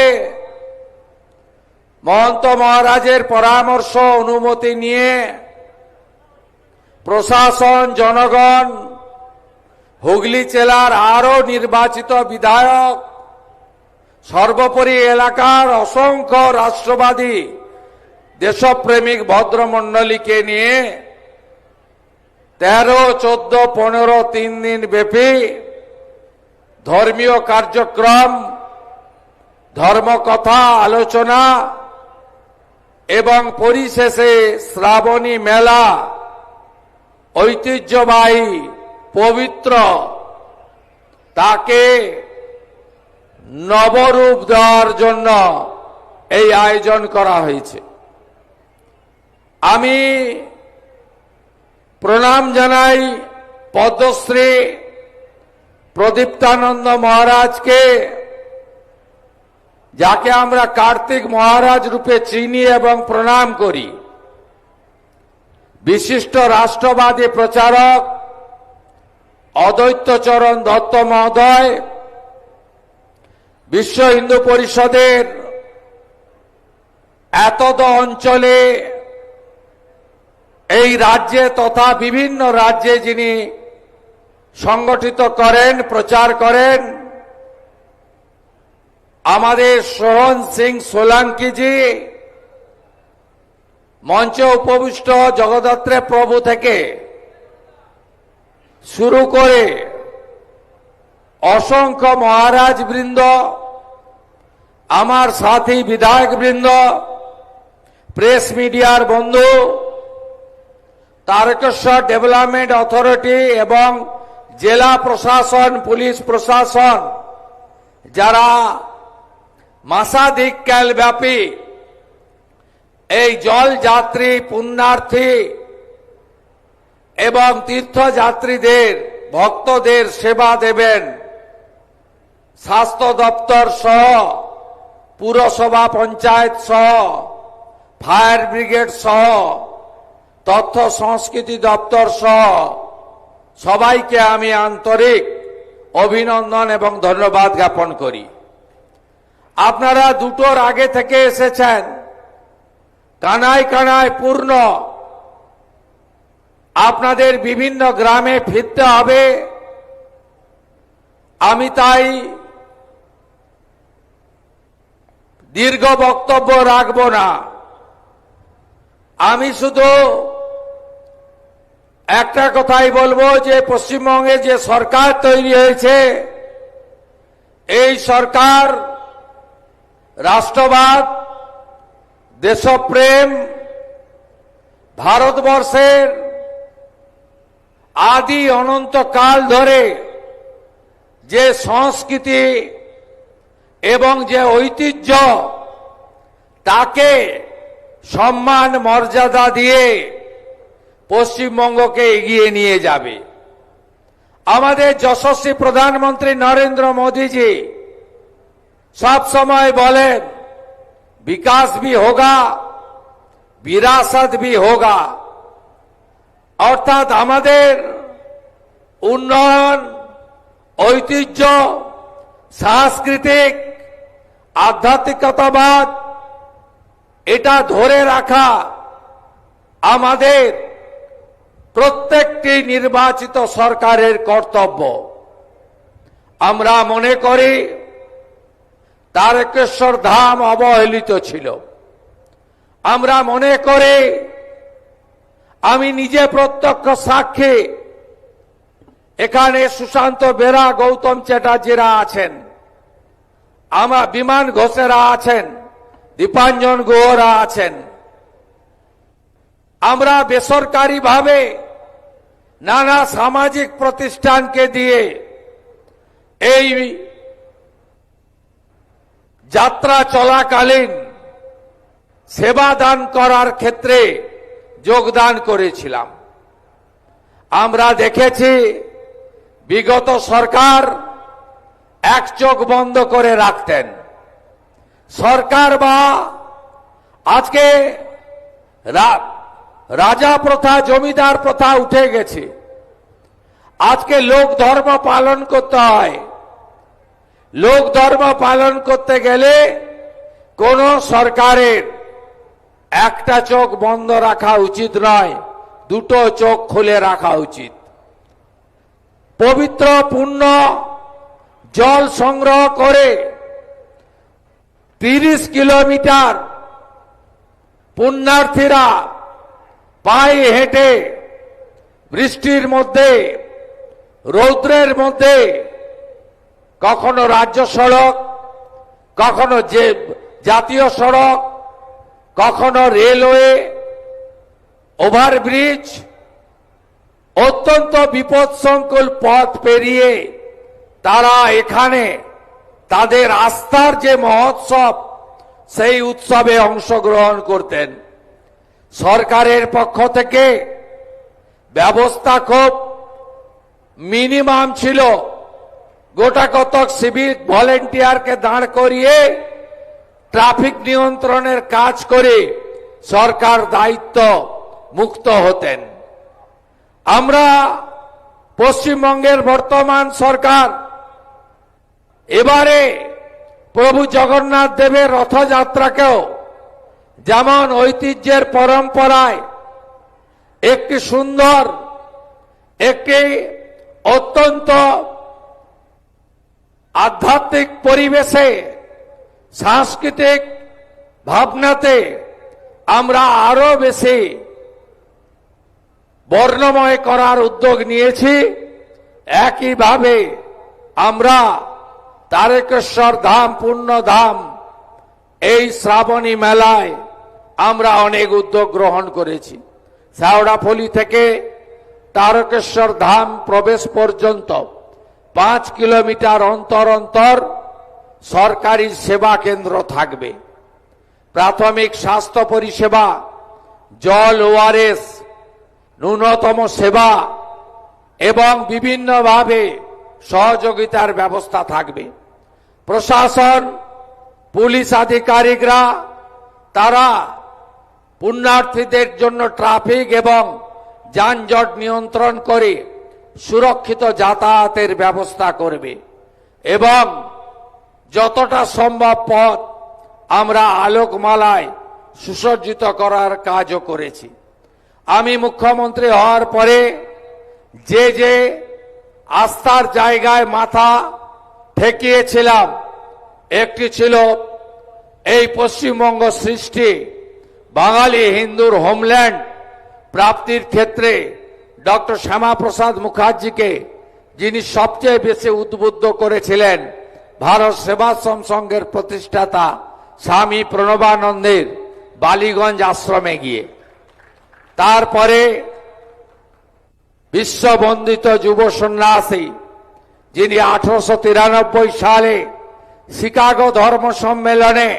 মহন্ত মহারাজের পরামর্শ অনুমতি নিয়ে প্রশাসন, জনগণ, হুগলি জেলার আরো নির্বাচিত বিধায়ক, সর্বোপরি এলাকার অসংখ্য রাষ্ট্রবাদী দেশপ্রেমিক ভদ্রমণ্ডলীকে নিয়ে 13, 14, 15, 3 দিন ব্যাপী ধর্মীয় কার্যক্রম, ধর্মকথা, আলোচনা এবং পরিশেষে শ্রাবণী মেলা ঐতিহ্যবাহী, পবিত্র, তাকে নবরূপ দেওয়ার জন্য এই আয়োজন করা হয়েছে। আমি প্রণাম জানাই পদ্মশ্রী প্রদীপ্তানন্দ মহারাজকে, যাকে আমরা কার্তিক মহারাজ রূপে চিনি এবং প্রণাম করি। বিশিষ্ট রাষ্ট্রবাদী প্রচারক অদ্বৈতচরণ দত্ত মহোদয়, বিশ্ব হিন্দু পরিষদের এতদ অঞ্চলে, এই রাজ্যে তথা বিভিন্ন রাজ্যে যিনি সংগঠিত করেন, প্রচার করেন, আমাদের সোহন সিং সোলাঙ্কিজি, মঞ্চে উপবিষ্ট জগদ্ধাত্রী প্রভু থেকে শুরু করে অসংখ্য মহারাজ বৃন্দ, আমার সাথী বিধায়ক বৃন্দ, প্রেস মিডিয়ার বন্ধু, তারকেশ্বর ডেভেলপমেন্ট অথরিটি এবং জেলা প্রশাসন, পুলিশ প্রশাসন, যারা মাসাধিক কাল ব্যাপী এই জলযাত্রী, পুণ্যার্থী এবং তীর্থযাত্রীদের, ভক্তদের সেবা দেবেন, স্বাস্থ্য দপ্তর সহ, পুরসভা, পঞ্চায়েত সহ ফায়ার ব্রিগেড সহ তথ্য সংস্কৃতি দপ্তর সহ সবাইকে আমি আন্তরিক অভিনন্দন এবং ধন্যবাদ জ্ঞাপন করি। আপনারা দুটোর আগে থেকে এসেছেন, কানায় কানায় পূর্ণ। আপনাদের বিভিন্ন গ্রামে ফিরতে হবে। আমি তাই দীর্ঘ বক্তব্য রাখব না। আমি শুধু একটা কথাই বলবো যে পশ্চিমবঙ্গে যে সরকার তৈরি হয়েছে, এই সরকার রাষ্ট্রবাদ, দেশপ্রেম, ভারতবর্ষের আদি অনন্তকাল ধরে যে সংস্কৃতি এবং যে ঐতিহ্য, তাকে সম্মান মর্যাদা দিয়ে পশ্চিমবঙ্গকে এগিয়ে নিয়ে যাবে। আমাদের যশস্বী প্রধানমন্ত্রী নরেন্দ্র মোদীজি সব সময় বলেন, বিকাশ भी होगा, বিরাসত भी होगा। অর্থাৎ আমাদের উন্নয়ন, ঐতিহ্য, সাংস্কৃতিক, আধ্যাত্মিকতাবাদ, এটা ধরে রাখা আমাদের প্রত্যেকটি নির্বাচিত সরকারের কর্তব্য। আমরা মনে করি তারকেশ্বর ধাম অবহেলিত ছিল। আমরা মনে করি, আমি নিজে প্রত্যক্ষ সাক্ষী, এখানে সুশান্ত বেরা, গৌতম চ্যাটার্জিরা আছেন, আমার বিমান ঘোষেরা আছেন, দীপাঞ্জন গুহরা আছেন। আমরা বেসরকারি ভাবে নানা সামাজিক প্রতিষ্ঠানকে দিয়ে এই যাত্রা চলাকালীন সেবা দান করার ক্ষেত্রে যোগদান করেছিলাম। আমরা দেখেছি বিগত সরকার এক চোখ বন্ধ করে রাখতেন। সরকার বা আজকে রাজা প্রথা, জমিদার প্রথা উঠে গেছে। আজকে লোক ধর্ম পালন করতে হয়। লোক ধর্ম পালন করতে গেলে কোন সরকারের একটা চোখ বন্ধ রাখা উচিত নয়, দুটো চোখ খুলে রাখা উচিত। পবিত্র পুণ্য জল সংগ্রহ করে 30 কিলোমিটার পুণ্যার্থীরা পায়ে হেঁটে বৃষ্টির মধ্যে, রৌদ্রের মধ্যে, কখনো রাজ্য সড়ক, কখনো যে জাতীয় সড়ক, কখনো রেলওয়ে, ওভারব্রিজ, অত্যন্ত বিপদসংকুল পথ পেরিয়ে তারা এখানে তাদের আস্থার যে মহোৎসব, সেই উৎসবে অংশগ্রহণ করতেন। সরকারের পক্ষ থেকে ব্যবস্থা খুব মিনিমাম ছিল। গোটা কতক সিভিক ভলেন্টিয়ারকে দাঁড় করিয়ে ট্রাফিক নিয়ন্ত্রণের কাজ করে সরকার দায়িত্ব মুক্ত হতেন। আমরা পশ্চিমবঙ্গের বর্তমান সরকার এবারে প্রভু জগন্নাথ দেবের রথযাত্রাকেও যেমন ঐতিহ্যের পরম্পরায় একটি সুন্দর, একটি অত্যন্ত আধ্যাত্মিক পরিবেশে, সাংস্কৃতিক ভাবনাতে আমরা আরো বেশি বর্ণময় করার উদ্যোগ নিয়েছি। একইভাবে আমরা তারকেশ্বর ধাম, পুণ্যধাম, এই শ্রাবণী মেলায় আমরা অনেক উদ্যোগ গ্রহণ করেছি। শেওড়াফুলি থেকে তারকেশ্বর ধাম প্রবেশ পর্যন্ত 5 কিলোমিটার অন্তর অন্তর সরকারি সেবা কেন্দ্র থাকবে। প্রাথমিক স্বাস্থ্য পরিষেবা, জল, ওআরএস, ন্যূনতম সেবা এবং বিভিন্নভাবে সহযোগিতার ব্যবস্থা থাকবে। প্রশাসন, পুলিশ আধিকারিকরা তারা পুণ্যার্থীদের জন্য ট্রাফিক এবং যানজট নিয়ন্ত্রণ করে সুরক্ষিত যাতায়াতের ব্যবস্থা করবে এবং যতটা সম্ভব পথ আমরা আলোকমালায় সুসজ্জিত করার কাজও করেছি। আমি মুখ্যমন্ত্রী হওয়ার পরে যে যে আস্থার জায়গায় মাথা ঠেকিয়েছিলাম, একটি ছিল এই পশ্চিমবঙ্গ সৃষ্টি, বাঙালি হিন্দুর হোমল্যান্ড প্রাপ্তির ক্ষেত্রে ডক্টর শ্যামাপ্রসাদ মুখার্জিকে, যিনি সবচেয়ে বেশি উদ্বুদ্ধ করেছিলেন, ভারত সেবাশ্রম সংঘের প্রতিষ্ঠাতা স্বামী প্রণবানন্দের বালিগঞ্জ আশ্রমে গিয়ে, তারপরে বিশ্ববন্দিত যুব সন্ন্যাসী যিনি 1893 সালে শিকাগো ধর্ম সম্মেলনে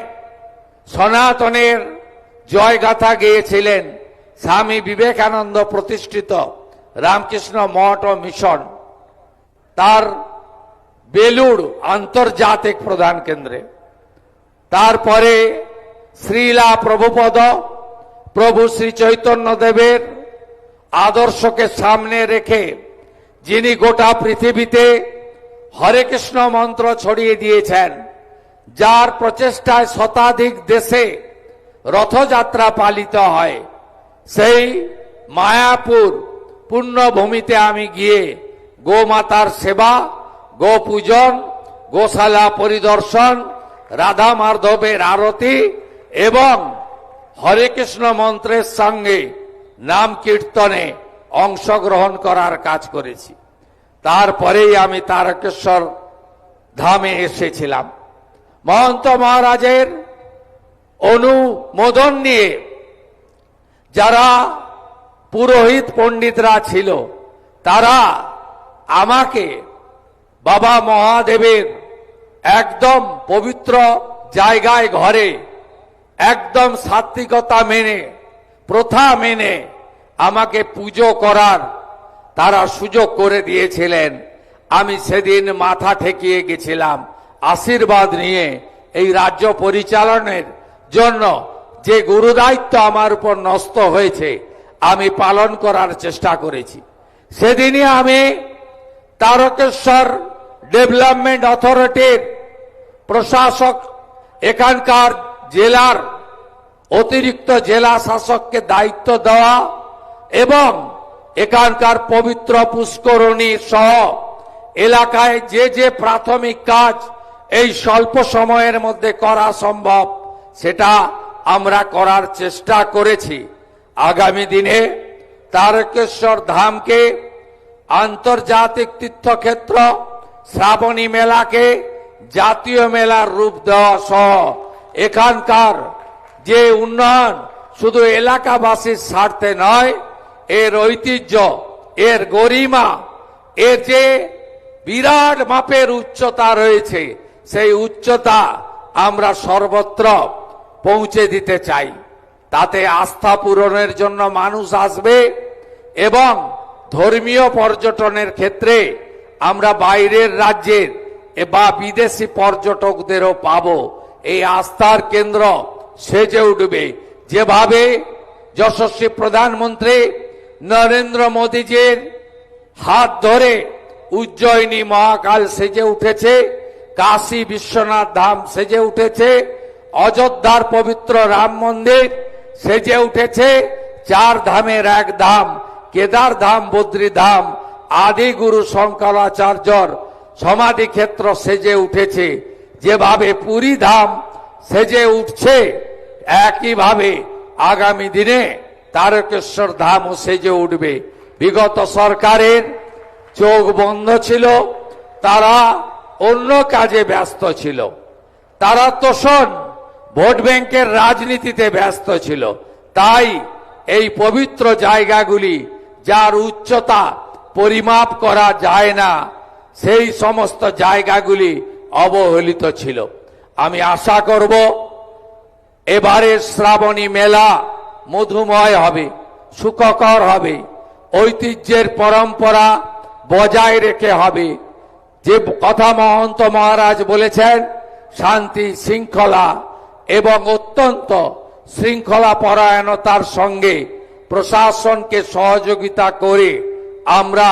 সনাতনের জয়গাথা গেয়েছিলেন, স্বামী বিবেকানন্দ প্রতিষ্ঠিত রামকৃষ্ণ মঠ ও মিশন, তার বেলুড় আন্তর্জাতিক প্রধান কেন্দ্রে। তারপরে শ্রীলা প্রভুপদ, প্রভু শ্রী চৈতন্য দেবের আদর্শকে সামনে রেখে যিনি গোটা পৃথিবীতে হরে কৃষ্ণ মন্ত্র ছড়িয়ে দিয়েছেন, যার প্রচেষ্টায় শতাধিক দেশে রথযাত্রা পালিত হয়, সেই মায়াপুর পুণ্যভূমিতে আমি গিয়ে গোমাতার সেবা, গো পূজন, গোশালা পরিদর্শন, রাধা মাধবের আরতি এবং হরে কৃষ্ণ মন্ত্রের সঙ্গে নাম কীর্তনে অংশগ্রহণ করার কাজ করেছি। তারপরেই আমি তারকেশ্বর ধামে এসেছিলাম। মহন্ত মহারাজের অনুমোদন নিয়ে যারা পুরোহিত পণ্ডিতরা ছিল, তারা আমাকে বাবা মহাদেবের একদম পবিত্র জায়গায়, ঘরে একদম সাত্বিকতা মেনে, প্রথা মেনে আমাকে পুজো করার তারা সুযোগ করে দিয়েছিলেন। আমি সেদিন মাথা ঠেকিয়ে গেছিলাম, আশীর্বাদ নিয়ে এই রাজ্য পরিচালনের জন্য যে গুরুদায়িত্ব আমার উপর ন্যস্ত হয়েছে আমি পালন করার চেষ্টা করেছি। সেদিনই আমি তারকেশ্বর ডেভেলপমেন্ট অথরিটির প্রশাসক, এখানকার জেলার অতিরিক্ত জেলা শাসককে দায়িত্ব দেওয়া এবং এখানকার পবিত্র পুষ্করণী সহ এলাকায় যে যে প্রাথমিক কাজ এই স্বল্প সময়ের মধ্যে করা সম্ভব সেটা আমরা করার চেষ্টা করেছি। আগামী দিনে তারকেশ্বর ধামকে আন্তর্জাতিক তীর্থক্ষেত্র, শ্রাবণী মেলাকে জাতীয় মেলার রূপ দেওয়া সহ এখানকার যে উন্নয়ন শুধু এলাকাবাসীর স্বার্থে নয়, এর ঐতিহ্য, এর গরিমা, এর যে বিরাট মাপের উচ্চতা রয়েছে, সেই উচ্চতা আমরা সর্বত্র পৌঁছে দিতে চাই। তাতে আস্থা পূরণের জন্য মানুষ আসবে এবং ধর্মীয় পর্যটনের ক্ষেত্রে আমরা বাইরের রাজ্যের বা বিদেশি পর্যটকদেরও পাবো। এই আস্থার কেন্দ্র সেজে উঠবে, যেভাবে যশস্বী প্রধানমন্ত্রী নরেন্দ্র মোদীজির হাত ধরে উজ্জয়িনী মহাকাল সেজে উঠেছে, কাশী বিশ্বনাথ ধাম সেজে উঠেছে, অযোধ্যার পবিত্র রাম মন্দির সেজে উঠেছে, 4 ধামের 1 ধাম কেদার ধাম, বদ্রী ধাম, আদি গুরু শঙ্করাচার্যর সমাধি ক্ষেত্র সেজে উঠেছে। যেভাবে পুরী ধাম সেজে উঠছে, একইভাবে আগামী দিনে তারকেশ্বর ধামও সেজে উঠবে। বিগত সরকারের চোখ বন্ধ ছিল, তারা অন্য কাজে ব্যস্ত ছিল, তারা তোষণ ভোট ব্যাংকের রাজনীতিতে ব্যস্ত ছিল। তাই এই পবিত্র জায়গাগুলি, যার উচ্চতা পরিমাপ করা যায় না, সেই সমস্ত জায়গাগুলি অবহেলিত ছিল। আমি আশা করব এবারের শ্রাবণী মেলা মধুময় হবে, সুখকর হবে, ঐতিহ্যের পরম্পরা বজায় রেখে হবে। যে কথা মহন্ত মহারাজ বলেছেন, শান্তি শৃঙ্খলা এবং অত্যন্ত শৃঙ্খলা পরায়ণতার সঙ্গে প্রশাসনকে সহযোগিতা করে আমরা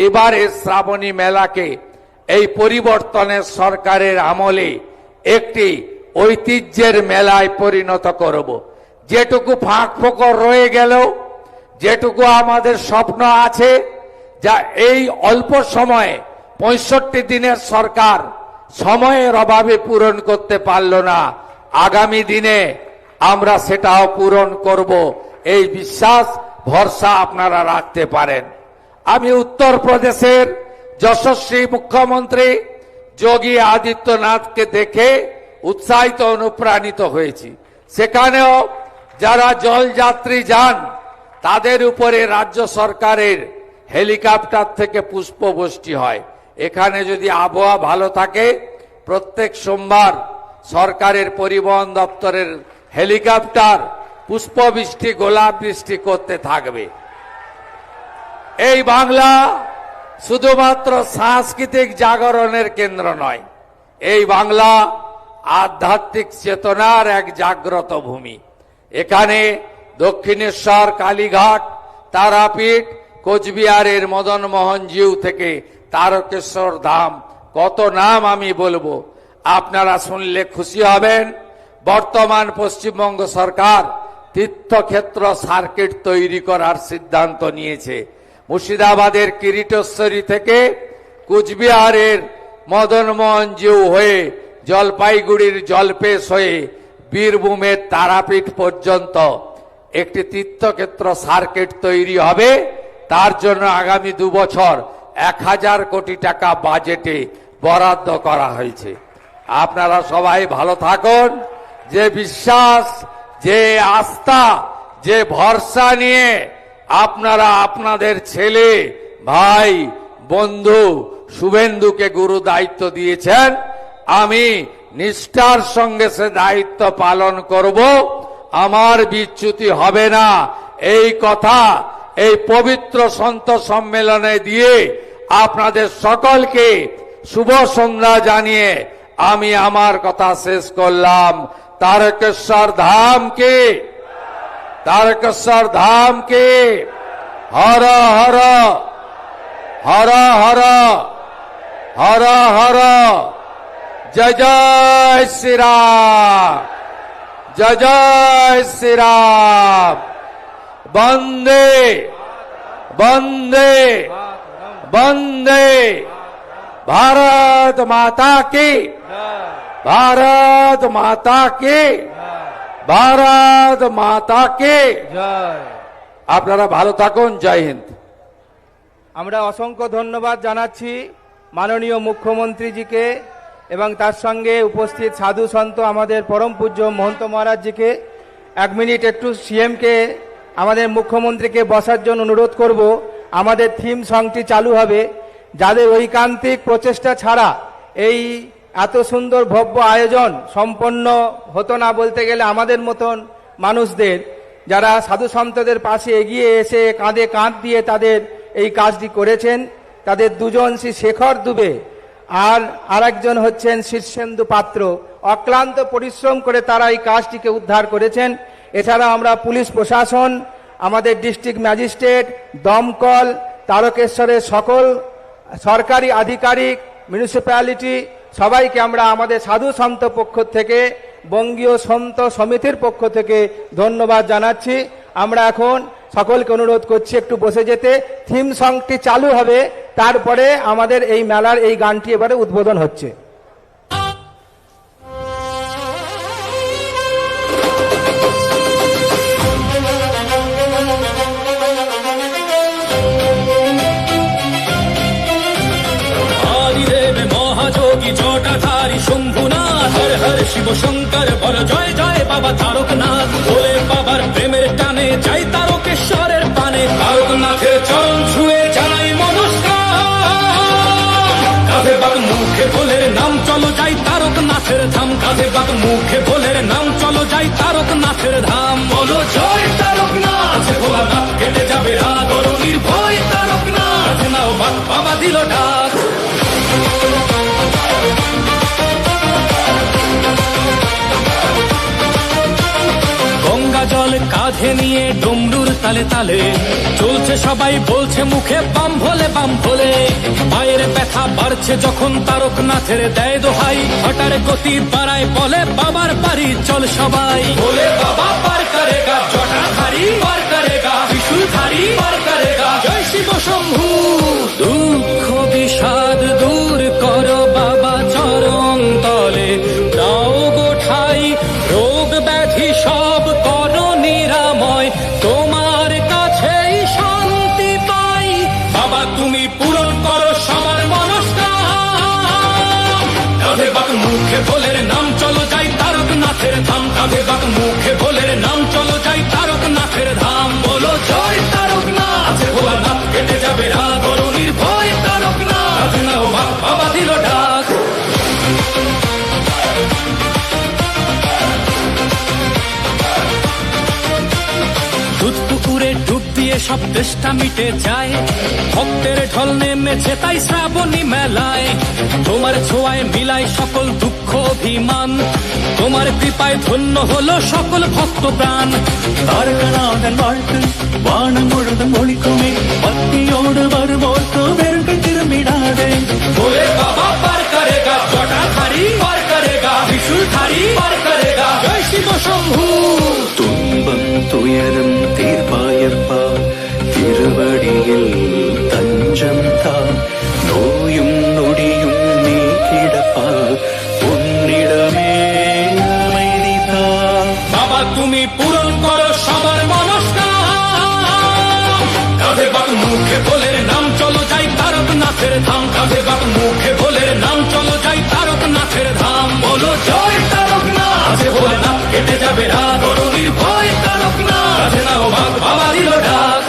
এবারে শ্রাবণী মেলাকে এই পরিবর্তনের সরকারের আমলে একটি ঐতিহ্যের মেলায় পরিণত করব। যেটুকু ফাঁক ফোকর রয়ে গেল, যেটুকু আমাদের স্বপ্ন আছে, যা এই অল্প সময়ে 65 দিনের সরকার সময়ের অভাবে পূরণ করতে পারল না, আগামী দিনে আমরা সেটাও পূরণ করব, এই বিশ্বাস ভরসা আপনারা রাখতে পারেন। আমি উত্তরপ্রদেশের যশস্বী মুখ্যমন্ত্রী যোগী আদিত্যনাথকে দেখে উৎসাহিত অনুপ্রাণিত হয়েছি। সেখানেও যারা জলযাত্রী যান তাদের উপরে রাজ্য সরকারের হেলিকপ্টার থেকে পুষ্পবৃষ্টি হয়। এখানে যদি আবহাওয়া ভালো থাকে, প্রত্যেক সোমবার সরকারের পরিবহন দপ্তরের হেলিকপ্টার পুষ্পবৃষ্টি গোলাপ বৃষ্টি করতে থাকবে। এই বাংলা শুধুমাত্র সাংস্কৃতিক জাগরণের কেন্দ্র নয়, এই বাংলা আধ্যাত্মিক চেতনার এক জাগ্রত ভূমি। এখানে দক্ষিণেশ্বর, কালীঘাট, তারাপীঠ, কোচবিহারের মদন মোহন জিউ থেকে তারকেশ্বর ধাম, কত নাম আমি বলবো, আপনারা শুনলে খুশি হবেন। বর্তমান পশ্চিমবঙ্গ সরকার তীর্থক্ষেত্র সার্কিট তৈরি করার সিদ্ধান্ত নিয়েছে। মুর্শিদাবাদের কিরিটেশ্বরী থেকে কুচবিহারের মদন মোহন জিউ হয়ে জলপাইগুড়ির জলপেশ হয়ে বীরভূমের তারাপীঠ পর্যন্ত একটি তীর্থক্ষেত্র সার্কিট তৈরি হবে। তার জন্য আগামী 2 বছর 1000 কোটি টাকা বাজেটে বরাদ্দ করা হয়েছে। আপনারা সবাই ভালো থাকুন। যে বিশ্বাস, যে আস্থা, যে ভরসা নিয়ে আপনারা আপনাদের ছেলে, ভাই, বন্ধু শুভেন্দুকে গুরু দায়িত্ব দিয়েছেন, আমি নিষ্ঠার সঙ্গে সে দায়িত্ব পালন করব। আমার বিচ্যুতি হবে না, এই কথা এই পবিত্র সন্ত সম্মেলনে দিয়ে আপনাদের সকলকে শুভ সন্ধ্যা জানিয়ে আমি আমার কথা শেষ করলাম। তারকেশ্বর ধাম কে, তারকেশ্বর ধাম কে, হর হর হর হর হর হর, জয় জয় শ্রীরাম, জয় জয় শ্রীরাম। বন্দে বন্দে বন্দে भारत माता की, भारत माता की, भारत माता की। জয়। আপনারা ভালো থাকুন। জয় হিন্দ। আমরা অসংখ্য ধন্যবাদ জানাচ্ছি মাননীয় মুখ্যমন্ত্রীজিকে এবং তার সঙ্গে উপস্থিত সাধু সন্ত আমাদের পরম পূজ্য মহন্ত মহারাজজিকে। 1 মিনিট একটু সিএমকে, আমাদের মুখ্যমন্ত্রীকে বসার জন্য অনুরোধ করব। আমাদের থিম সংটি চালু হবে। যাদের ঐকান্তিক প্রচেষ্টা ছাড়া এই এত সুন্দর ভব্য আয়োজন সম্পন্ন হতো না, বলতে গেলে আমাদের মতন মানুষদের, যারা সাধু সন্তদের পাশে এগিয়ে এসে কাঁধে কাঁধ দিয়ে তাদের এই কাজটি করেছেন, তাদের দুজন শ্রী শেখর দুবে আর আরেকজন হচ্ছেন শীর্ষেন্দু পাত্র, অক্লান্ত পরিশ্রম করে তারা এই কাজটিকে উদ্ধার করেছেন। এছাড়া আমরা পুলিশ প্রশাসন, আমাদের ডিস্ট্রিক্ট ম্যাজিস্ট্রেট, দমকল, তারকেশ্বরের সকল সরকারি আধিকারিক, মিউনিসিপ্যালিটি সবাইকে আমরা আমাদের সাধু সন্ত পক্ষ থেকে, বঙ্গীয় সন্ত সমিতির পক্ষ থেকে ধন্যবাদ জানাচ্ছি। আমরা এখন সকলকে অনুরোধ করছি একটু বসে যেতে। থিম সংটি চালু হবে, তারপরে আমাদের এই মেলার এই গানটি এবারে উদ্বোধন হচ্ছে। শিব শঙ্কর বল জয় জয় বাবা তারকনাথ, বলে বাবার প্রেমের টানে যাই তারকেশ্বরের পানে, তারকনাথের চরণ ছুঁয়ে জানাই নমস্কার। কাঁধে বাগ মুখে ভোলের নাম চলো যাই তারকনাথের ধাম, কাঁধে বাগ মুখে ভোলের নাম চলো যাই তারকনাথের ধাম। বলো জয় তারকনাথ, ভোলানাথ কেটে যাবে রাগ নির্ভয় তারকনাথ, নাও বাবা দিল ডাক। কাঁধে নিয়ে ডমরুর তালে তালে চলছে সবাই বলছে মুখে বাম ভোলে বাম ভোলে। পায়ের ব্যথা বাড়ছে যখন তারকনাথের দেয় দোহাই, হঠাৎ গতি বাড়ায় বলে বাবার বাড়ি চল সবাই। বলে বাবা পার করেগা, জটাধারী পার করেগা, ত্রিশূলধারী পার করেগা, জয় শিব শম্ভু। দুঃখ বিষাদ দূর করো বাবা চরণ তলে, দাও গোঠাই রোগ ব্যাধি সব করো নিরাময়, তোমার কাছেই শান্তি পাই। বাবা তুমি পূরণ করো সবার মনস্কাম। কাঁধে বাক মুখে ভোলের নাম চলো যাই তারকনাথের ধাম, কাঁধে বাক মুখে ভোলের নাম চলো যাই তারকনাথের ধাম। বলো জয় তারকনাথ, আছে ভোলানাথ কেটে যাবে রাগ, করো নির্ভয় তারকনাথ, কাঁধে নাও বাক বাবা দিল ডাক। দুধ পুকুরে ডুব দিয়ে সব তেষ্টা মিটে যায়, ভক্তের ঢল নেমেছে তাই শ্রাবণী মেলায়। তোমার ছোঁয়ায় মিলায় সকল দুঃখ অভিমান, তোমার কৃপায় ধন্য হলো সকল ভক্ত প্রাণ। താരകനാഥൻ വാഴ്ത്ത് വാണം മുഴുവൻ ഒളിക്കുമേ, ഭക്തിയോട് വരുമോർക്കു വെറുതെ തിരുമിടാതെ। बोले बाबा पार करेगा, जटाधारी पार करेगा, त्रिशूलधारी पार करेगा, जय शिव शंभू। തുമ്പം തുയരം തീർപ്പായപ്പ, തിരുവടിയിൽ തഞ്ചം താ, നോയും നൊടിയും നീ കിടപ്പ, ഉന്നിടമേ அமைதி താ। বাবা তুমি পূরণ করো সবার মনস্কাম। কাঁধে বাক মুখে ভোলের নাম চলো যাই তারকনাথের ধাম, কাঁধে বাক মুখে ভোলের নাম চলো যাই তারকনাথের ধাম। বলো জয় তারকনাথ, আছে ভোলেনাথ কেটে যাবে রাগ, করো নির্ভয় তারকনাথ, কাঁধে নাও বাক বাবা দিল ডাক।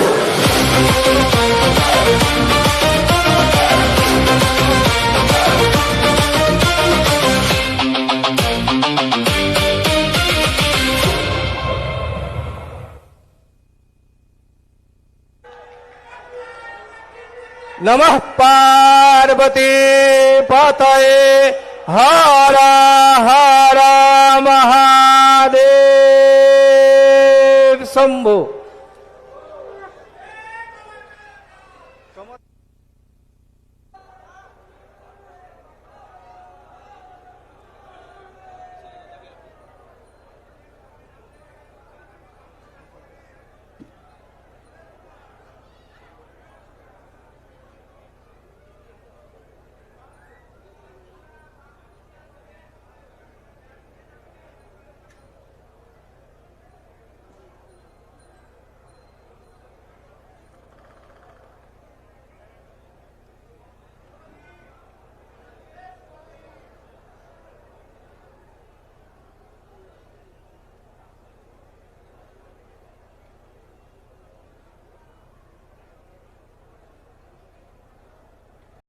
নমঃ পার্বতী পতয়ে, হর হর মহাদেব শম্ভু।